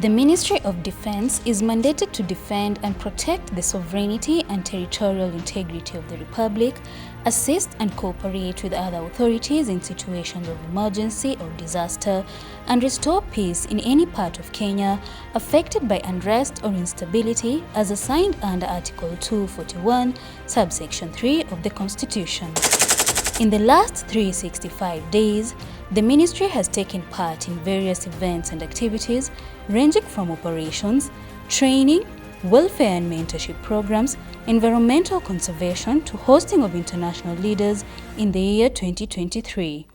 The Ministry of Defense is mandated to defend and protect the sovereignty and territorial integrity of the Republic, assist and cooperate with other authorities in situations of emergency or disaster, and restore peace in any part of Kenya affected by unrest or instability as assigned under Article 241, subsection 3 of the Constitution. In the last 365 days, the Ministry has taken part in various events and activities ranging from operations, training, welfare and mentorship programs, environmental conservation to hosting of international leaders in the year 2023.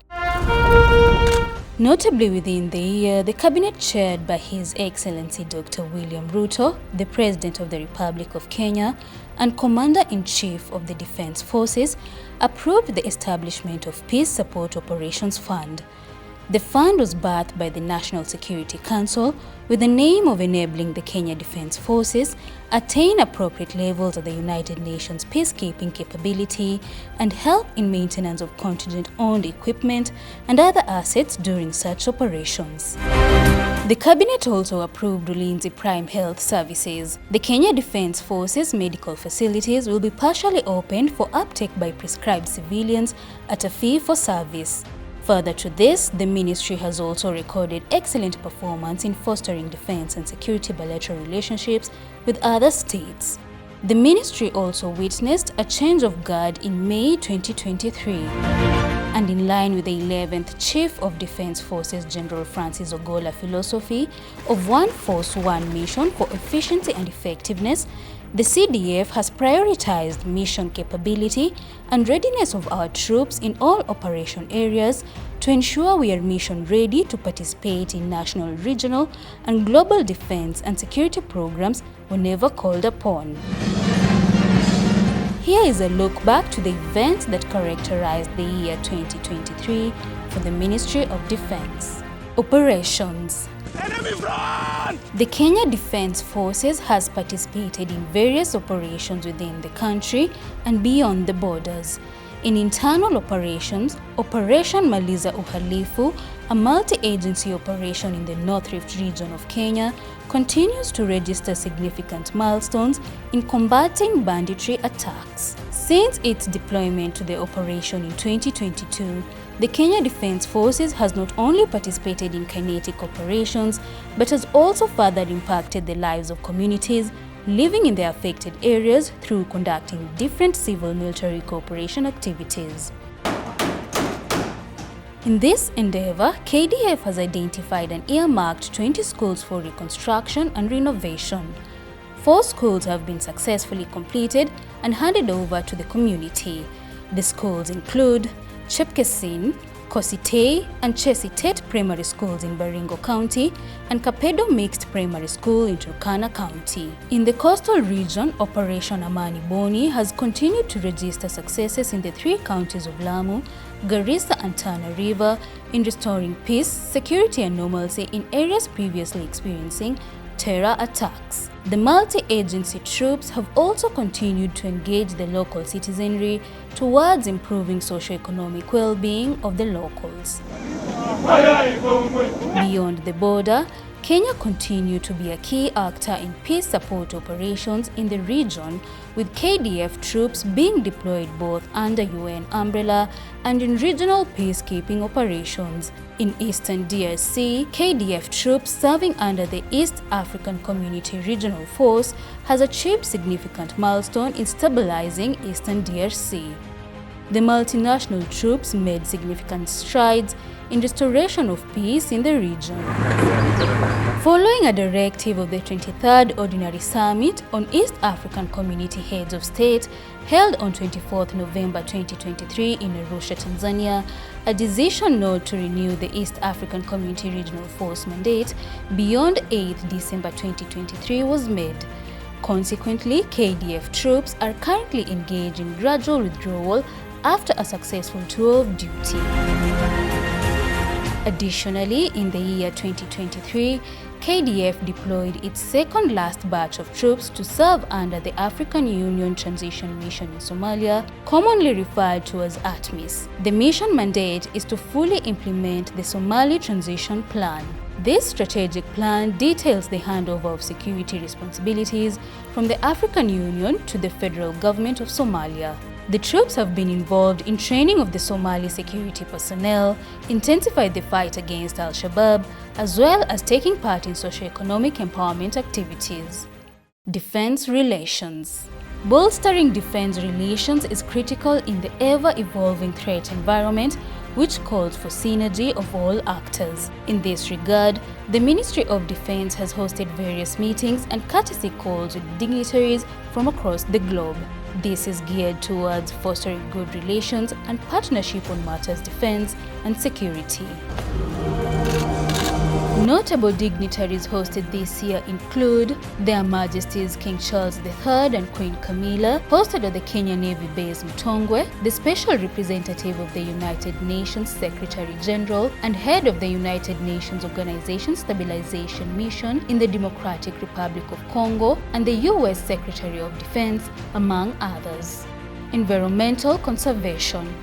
Notably within the year, the Cabinet chaired by His Excellency Dr. William Ruto, the President of the Republic of Kenya and Commander-in-Chief of the Defense Forces, approved the establishment of Peace Support Operations Fund. The fund was birthed by the National Security Council with the aim of enabling the Kenya Defense Forces attain appropriate levels of the United Nations peacekeeping capability and help in maintenance of contingent-owned equipment and other assets during such operations. The Cabinet also approved Ulinzi Prime Health Services. The Kenya Defense Forces medical facilities will be partially opened for uptake by prescribed civilians at a fee for service. Further to this, the Ministry has also recorded excellent performance in fostering defense and security bilateral relationships with other states. The Ministry also witnessed a change of guard in May 2023. And in line with the 11th Chief of Defense Forces General Francis Ogolla philosophy of One Force, One Mission for efficiency and effectiveness, the CDF has prioritized mission capability and readiness of our troops in all operation areas to ensure we are mission ready to participate in national, regional, and global defense and security programs whenever called upon. Here is a look back to the events that characterized the year 2023 for the Ministry of Defense. Operations. Enemy front! The Kenya Defense Forces has participated in various operations within the country and beyond the borders. In internal operations, Operation Maliza Uhalifu, a multi-agency operation in the North Rift region of Kenya, continues to register significant milestones in combating banditry attacks. Since its deployment to the operation in 2022, the Kenya Defense Forces has not only participated in kinetic operations, but has also further impacted the lives of communities living in the affected areas through conducting different civil-military cooperation activities. In this endeavor, KDF has identified and earmarked 20 schools for reconstruction and renovation. 4 schools have been successfully completed and handed over to the community. The schools include Chepkesin, Kositei and Chesitet Primary Schools in Baringo County and Kapedo Mixed Primary School in Turkana County. In the coastal region, Operation Amani Boni has continued to register successes in the 3 counties of Lamu, Garissa and Tana River in restoring peace, security and normalcy in areas previously experiencing terror attacks. The multi-agency troops have also continued to engage the local citizenry towards improving socio-economic well-being of the locals. Beyond the border, Kenya continued to be a key actor in peace support operations in the region, with KDF troops being deployed both under UN umbrella and in regional peacekeeping operations. In Eastern DRC, KDF troops serving under the East African Community Regional Force has achieved significant milestone in stabilizing Eastern DRC. The multinational troops made significant strides in restoration of peace in the region. Following a directive of the 23rd Ordinary Summit on East African Community Heads of State held on 24th November 2023 in Arusha, Tanzania, a decision not to renew the East African Community Regional Force mandate beyond 8th December 2023 was made. Consequently, KDF troops are currently engaged in gradual withdrawal after a successful tour of duty. Additionally, in the year 2023, KDF deployed its second last batch of troops to serve under the African Union Transition Mission in Somalia, commonly referred to as ATMIS. The mission mandate is to fully implement the Somali Transition Plan. This strategic plan details the handover of security responsibilities from the African Union to the federal government of Somalia. The troops have been involved in training of the Somali security personnel, intensified the fight against Al-Shabaab, as well as taking part in socio-economic empowerment activities. Defense relations. Bolstering defense relations is critical in the ever-evolving threat environment, which calls for synergy of all actors. In this regard, the Ministry of Defense has hosted various meetings and courtesy calls with dignitaries from across the globe. This is geared towards fostering good relations and partnership on matters defense and security. Notable dignitaries hosted this year include Their Majesties King Charles III and Queen Camilla, hosted at the Kenya Navy Base Mtongwe, the Special Representative of the United Nations Secretary General and Head of the United Nations Organization Stabilization Mission in the Democratic Republic of Congo, and the U.S. Secretary of Defense, among others. Environmental conservation.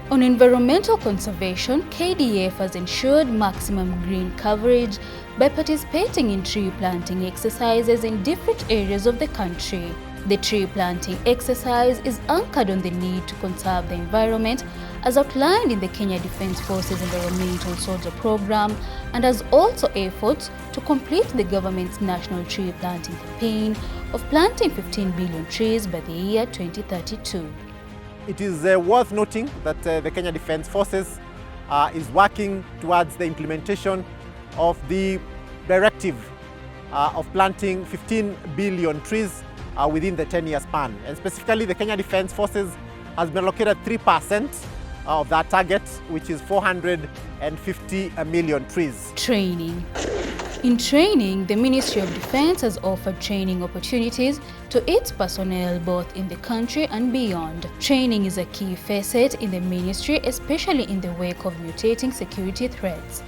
On environmental conservation, KDF has ensured maximum green coverage by participating in tree planting exercises in different areas of the country. The tree planting exercise is anchored on the need to conserve the environment as outlined in the Kenya Defence Forces Environmental Soldier Program, and has also efforts to complete the government's national tree planting campaign of planting 15 billion trees by the year 2032. It is worth noting that the Kenya Defence Forces is working towards the implementation of the directive of planting 15 billion trees within the 10-year span. And specifically, the Kenya Defence Forces has been allocated 3% of that target, which is 450 million trees. Training. In training, the Ministry of Defense has offered training opportunities to its personnel both in the country and beyond. Training is a key facet in the ministry, especially in the wake of mutating security threats.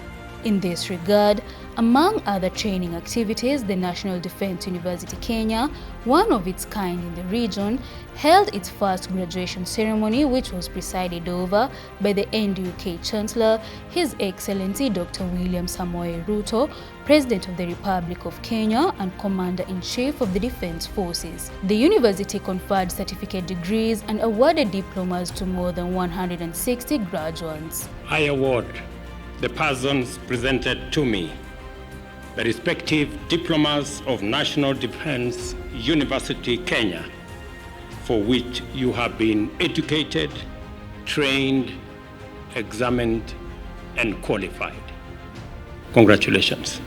In this regard, among other training activities, the National Defence University Kenya, one of its kind in the region, held its first graduation ceremony, which was presided over by the NDUK Chancellor, His Excellency Dr. William Samoei Ruto, President of the Republic of Kenya and Commander-in-Chief of the Defence Forces. The university conferred certificate degrees and awarded diplomas to more than 160 graduates. I award the persons presented to me the respective diplomas of National Defence University Kenya, for which you have been educated, trained, examined, and qualified. Congratulations.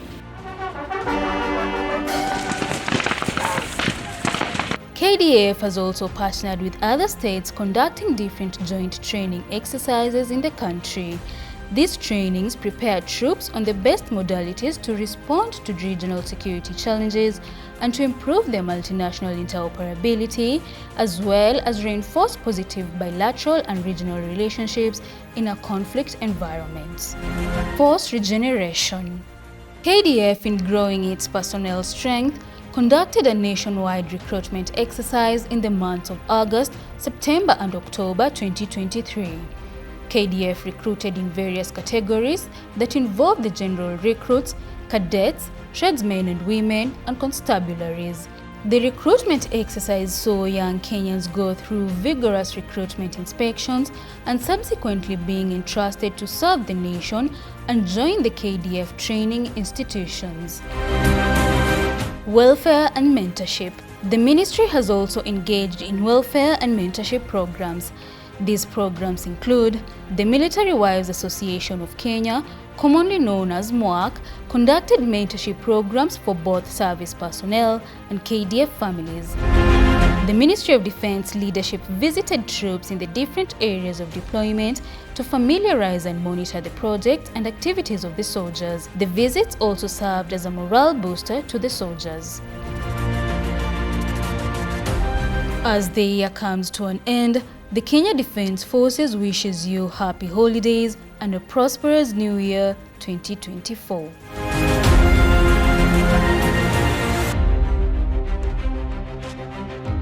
KDF has also partnered with other states conducting different joint training exercises in the country. These trainings prepare troops on the best modalities to respond to regional security challenges and to improve their multinational interoperability, as well as reinforce positive bilateral and regional relationships in a conflict environment. Force regeneration. KDF, in growing its personnel strength, conducted a nationwide recruitment exercise in the months of August, September and October 2023. KDF recruited in various categories that involved the general recruits, cadets, tradesmen and women, and constabularies. The recruitment exercise saw young Kenyans go through vigorous recruitment inspections and subsequently being entrusted to serve the nation and join the KDF training institutions. Welfare and mentorship. The ministry has also engaged in welfare and mentorship programs. These programs include the Military Wives Association of Kenya, commonly known as MWAC, conducted mentorship programs for both service personnel and KDF families. The Ministry of Defense leadership visited troops in the different areas of deployment to familiarize and monitor the project and activities of the soldiers. The visits also served as a morale booster to the soldiers. As the year comes to an end, the Kenya Defence Forces wishes you happy holidays and a prosperous New Year 2024.